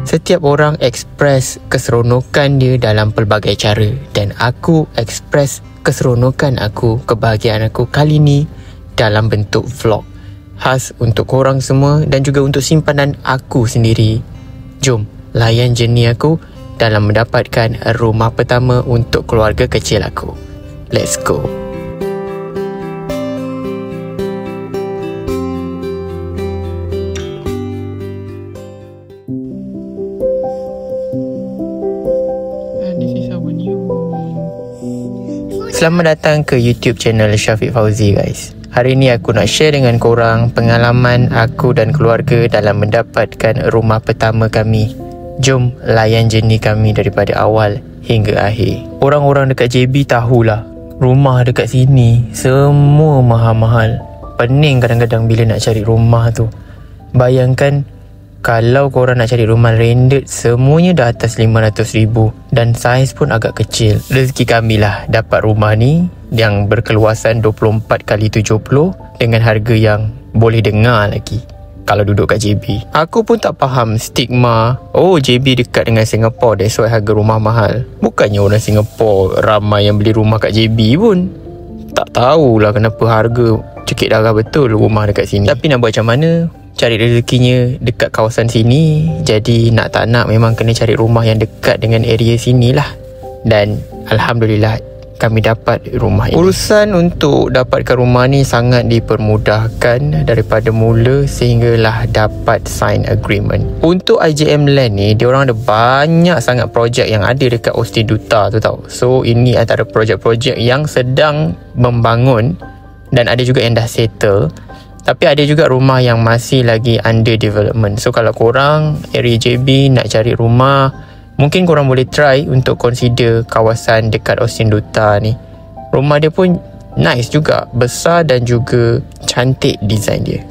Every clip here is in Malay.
Setiap orang ekspres keseronokan dia dalam pelbagai cara, dan aku ekspres keseronokan aku, kebahagiaan aku kali ni dalam bentuk vlog khas untuk korang semua dan juga untuk simpanan aku sendiri. Jom layan journey aku dalam mendapatkan rumah pertama untuk keluarga kecil aku. Let's go. Selamat datang ke YouTube channel Syafiq Fauzi guys. Hari ni aku nak share dengan korang pengalaman aku dan keluarga dalam mendapatkan rumah pertama kami. Jom layan journey kami daripada awal hingga akhir. Orang-orang dekat JB tahulah, rumah dekat sini semua mahal-mahal. Pening kadang-kadang bila nak cari rumah tu. Bayangkan kalau korang nak cari rumah landed, semuanya dah atas 500,000 dan saiz pun agak kecil. Rezeki kami lah dapat rumah ni yang berkeluasan 24x70 dengan harga yang boleh dengar lagi kalau duduk kat JB. Aku pun tak faham stigma, oh JB dekat dengan Singapore, that's why harga rumah mahal. Bukannya orang Singapore ramai yang beli rumah kat JB pun. Tak tahulah kenapa harga cekik darah betul rumah dekat sini. Tapi nak buat macam mana, cari rezekinya dekat kawasan sini. Jadi nak tak nak memang kena cari rumah yang dekat dengan area sini lah. Dan Alhamdulillah kami dapat rumah ini. Urusan untuk dapatkan rumah ni sangat dipermudahkan daripada mula sehinggalah dapat sign agreement. Untuk IJM Land ni, diorang ada banyak sangat projek yang ada dekat Austin Duta tu tau. So ini antara projek-projek yang sedang membangun dan ada juga yang dah settle. Tapi ada juga rumah yang masih lagi under development. So kalau korang area JB nak cari rumah, mungkin korang boleh try untuk consider kawasan dekat Austin Duta ni. Rumah dia pun nice juga, besar dan juga cantik design dia.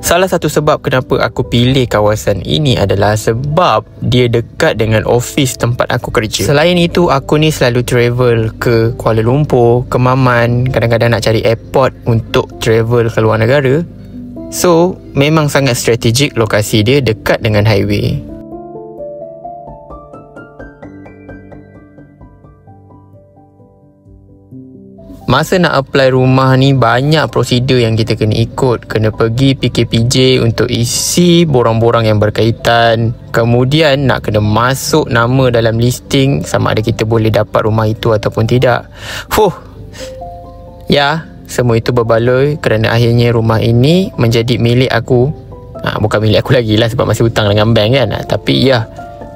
Salah satu sebab kenapa aku pilih kawasan ini adalah sebab dia dekat dengan office tempat aku kerja. Selain itu, aku ni selalu travel ke Kuala Lumpur, ke Maman, kadang-kadang nak cari airport untuk travel ke luar negara. So, memang sangat strategik lokasi dia dekat dengan highway. Masa nak apply rumah ni, banyak prosedur yang kita kena ikut. Kena pergi PKPJ untuk isi borang-borang yang berkaitan. Kemudian nak kena masuk nama dalam listing sama ada kita boleh dapat rumah itu ataupun tidak. Ya, semua itu berbaloi kerana akhirnya rumah ini menjadi milik aku. Bukan milik aku lagi lah sebab masih hutang dengan bank kan. Tapi ya,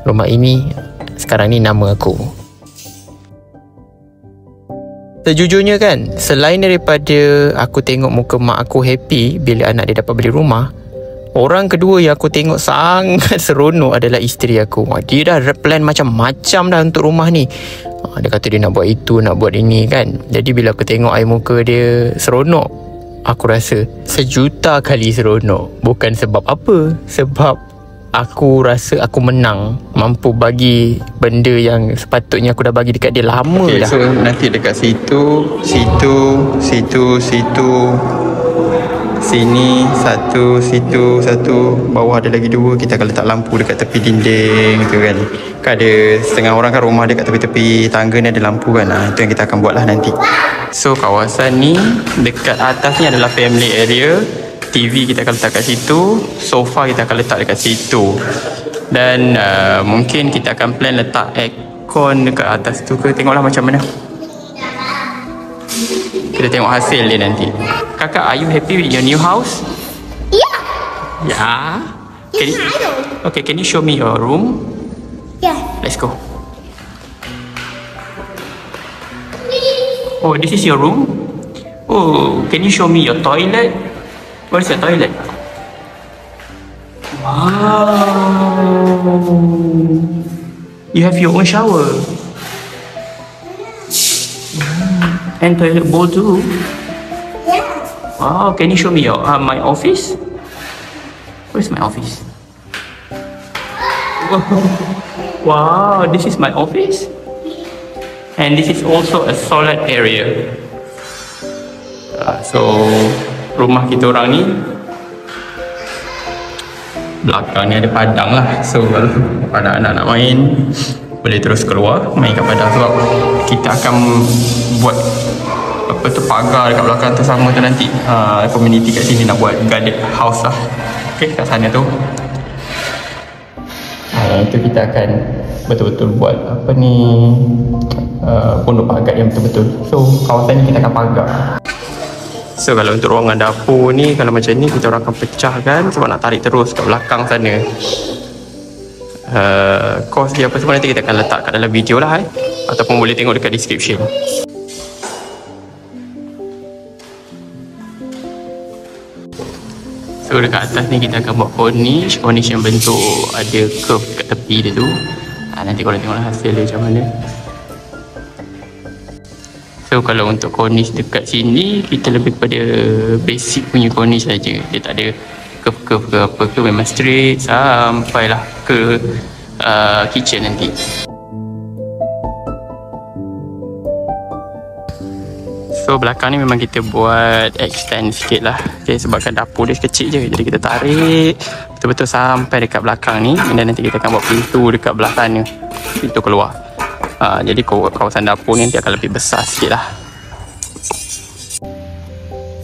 rumah ini sekarang ni nama aku. Sejujurnya kan, selain daripada aku tengok muka mak aku happy bila anak dia dapat beli rumah, orang kedua yang aku tengok sangat seronok adalah isteri aku. Dia dah plan macam-macam dah untuk rumah ni. Dia kata dia nak buat itu, nak buat ini kan. Jadi bila aku tengok air muka dia seronok, aku rasa sejuta kali seronok. Bukan sebab apa, sebab aku rasa aku menang, mampu bagi benda yang sepatutnya aku dah bagi dekat dia lama dah. So nanti dekat situ, sini satu, situ satu, bawah ada lagi dua. Kita akan letak lampu dekat tepi dinding tu kan. Kan ada setengah orang kan rumah dekat tepi-tepi tangga ni ada lampu kan. Itu yang kita akan buat lah nanti. So kawasan ni dekat atas ni adalah family area. TV kita akan letak kat situ, sofa kita akan letak dekat situ. Dan mungkin kita akan plan letak aircon dekat atas tu ke, tengoklah macam mana. Kita tengok hasil dia nanti. Kakak, are you happy with your new house? Yeah. Yeah? Okay, can you show me your room? Yeah. Let's go. Oh, this is your room? Oh, can you show me your toilet? Where's your toilet? Wow. You have your own shower. And toilet bowl too. Yeah. Wow, can you show me your my office? Where's my office? Wow, this is my office. And this is also a solar area. So rumah kita orang ni belakang ni ada padang lah. So kalau anak-anak nak main boleh terus keluar main kat padang, sebab kita akan buat apa tu, pagar dekat belakang tu sama tu nanti. Community kat sini nak buat guarded house lah. Okay, kat sana tu itu kita akan betul-betul buat apa ni, pondok pagar yang betul-betul. So kawasan ni kita akan pagar. So kalau untuk ruangan dapur ni, kalau macam ni kita orang akan pecahkan sebab nak tarik terus kat belakang sana. Kos dia apa semua nanti kita akan letak kat dalam video lah ataupun boleh tengok dekat description. So dekat atas ni kita akan buat cornice yang bentuk ada curve kat tepi dia tu. Nanti korang tengoklah hasil dia macam mana. So kalau untuk cornice dekat sini, kita lebih kepada basic punya cornice saja. Dia tak ada curve-curve ke apa ke, memang straight sampailah ke kitchen nanti. So belakang ni memang kita buat extend sikit lah, okay, sebabkan dapur dia kecil je. Jadi kita tarik betul-betul sampai dekat belakang ni, dan nanti kita akan buat pintu dekat belah sana, pintu keluar. Jadi kawasan dapur ni nanti akan lebih besar sikit lah.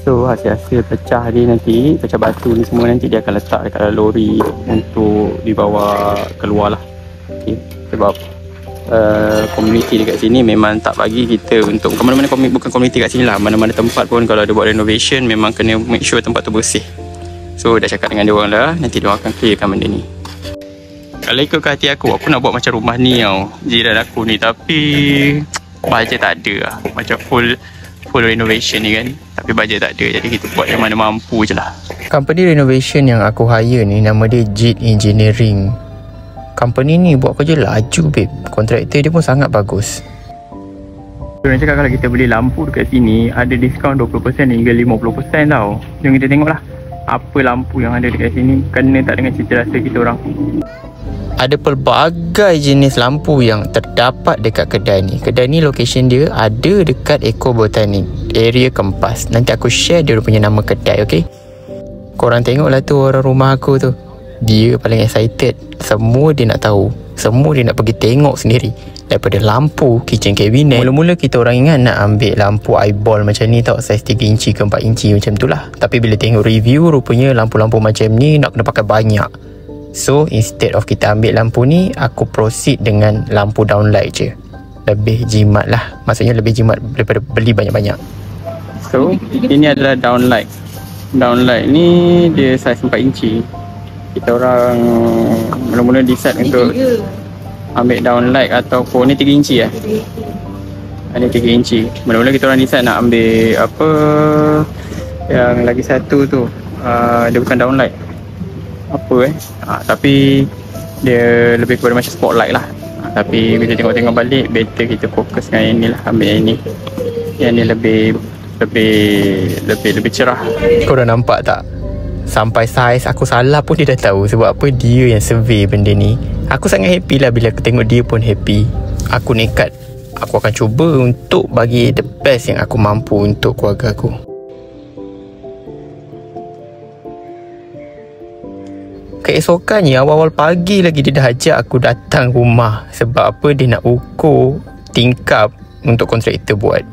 So hasil-hasil pecah dia nanti, pecah batu ni semua nanti dia akan letak dekat dalam lori untuk dibawa keluar lah. Okay. Sebab komuniti dekat sini memang tak bagi kita untuk ke mana-mana, bukan komuniti kat sini lah, mana-mana tempat pun kalau ada buat renovation memang kena make sure tempat tu bersih. So dah cakap dengan diorang dah, nanti diorang akan clearkan benda ni. Kalau ikut ke hati aku nak buat macam rumah ni tau, jiran aku ni, tapi bajet tak ada lah. Macam full renovation ni kan, tapi bajet tak ada, jadi kita buat yang mana mampu je lah. Company renovation yang aku hire ni nama dia JIT Engineering. Company ni buat kerja laju babe, kontraktor dia pun sangat bagus. Diorang cakap kalau kita beli lampu dekat sini ada diskaun 20% hingga 50% tau. Jom kita tengok lah apa lampu yang ada dekat sini, kena tak dengan cita rasa kita orang. Ada pelbagai jenis lampu yang terdapat dekat kedai ni. Kedai ni location dia ada dekat Eco Botanic, area Kempas. Nanti aku share dia punya nama kedai, okay? Korang tengoklah tu orang rumah aku tu, dia paling excited. Semua dia nak tahu, semua dia nak pergi tengok sendiri. Daripada lampu kitchen cabinet, mula-mula kita orang ingat nak ambil lampu eyeball macam ni tau, saiz 3 inci ke 4 inci macam tu lah. Tapi bila tengok review, rupanya lampu-lampu macam ni nak kena pakai banyak. So instead of kita ambil lampu ni, aku proceed dengan lampu downlight je. Lebih jimat lah, maksudnya lebih jimat daripada beli banyak-banyak. So ini adalah downlight. Downlight ni dia saiz 4 inci. Kita orang mula-mula decide untuk ambil downlight ataupun ni 3 inci lah. Ini 3 inci. Mula-mula kita orang decide nak ambil apa yang lagi satu tu, dia bukan downlight apa tapi dia lebih kepada macam spotlight lah. Tapi bila tengok-tengok balik, better kita fokus dengan yang ni lah, ambil yang ni. Yang ni lebih cerah. Korang nampak tak? Sampai saiz aku salah pun dia dah tahu. Sebab apa? Dia yang survey benda ni. Aku sangat happy lah bila aku tengok dia pun happy. Aku nekat, aku akan cuba untuk bagi the best yang aku mampu untuk keluarga aku. Keesokannya awal-awal pagi lagi dia dah ajak aku datang rumah. Sebab apa? Dia nak ukur tingkap untuk kontraktor buat.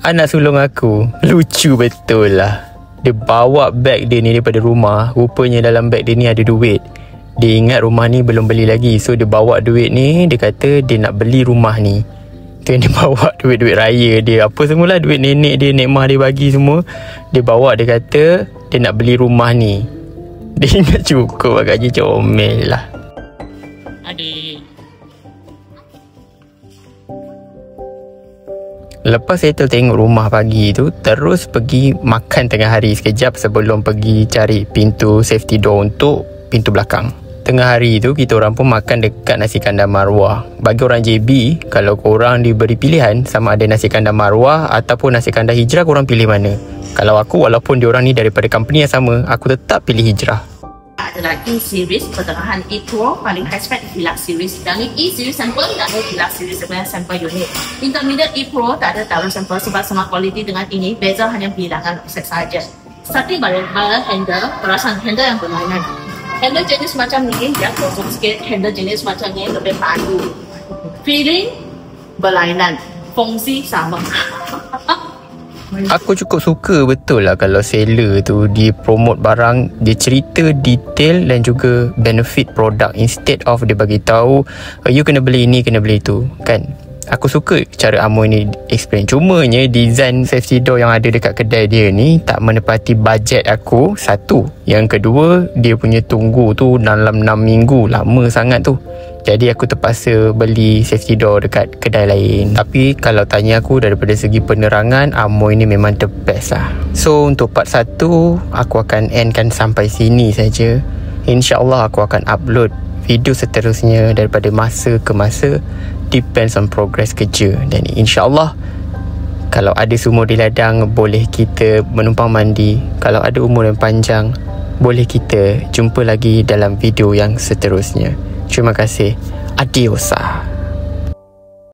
Anak sulung aku lucu betul lah. Dia bawa beg dia ni daripada rumah. Rupanya dalam beg dia ni ada duit. Dia ingat rumah ni belum beli lagi, so dia bawa duit ni. Dia kata dia nak beli rumah ni. Tu yang dia bawa, duit-duit raya dia, apa semualah, duit nenek dia, nek mah dia bagi semua. Dia bawa, dia kata dia nak beli rumah ni. Dia ingat cukup gaji comel lah. Adik. Lepas settle tengok rumah pagi tu, terus pergi makan tengah hari sekejap sebelum pergi cari pintu safety door untuk pintu belakang. Tengah hari tu kita orang pun makan dekat nasi kandar maruah. Bagi orang JB, kalau korang diberi pilihan sama ada nasi kandar maruah ataupun nasi kandar hijrah, korang pilih mana? Kalau aku, walaupun diorang ni daripada company yang sama, aku tetap pilih hijrah. adalah E-Series, pertengahan E-Pro, paling high spec Deluxe Series. Yang ni E-Series sampel, yang ni Deluxe Series sebenarnya sampel unit. Intermediate E-Pro tak ada taruh sampel sebab sama kualiti dengan ini, beza hanya bilangan offset saja. Starting pada handle, perasan handle yang berlainan. Handle jenis macam ni, yang kosong sikit, handle jenis macam ni lebih padu. Feeling berlainan, fungsi sama. Aku cukup suka betul lah kalau seller tu dia promote barang, dia cerita detail dan juga benefit produk instead of dia bagi tahu you kena beli ini, kena beli itu, kan? Aku suka cara Amoy ni explain. Cumanya design safety door yang ada dekat kedai dia ni tak menepati bajet aku, satu. Yang kedua, dia punya tunggu tu dalam 6 minggu, lama sangat tu. Jadi aku terpaksa beli safety door dekat kedai lain. Tapi kalau tanya aku daripada segi penerangan, Amoy ni memang the best lah. So untuk part 1, aku akan endkan sampai sini saja. InsyaAllah aku akan upload video seterusnya daripada masa ke masa. Depends on progress kerja. Dan insyaAllah kalau ada sumur di ladang, boleh kita menumpang mandi. Kalau ada umur yang panjang, boleh kita jumpa lagi dalam video yang seterusnya. Terima kasih. Adios.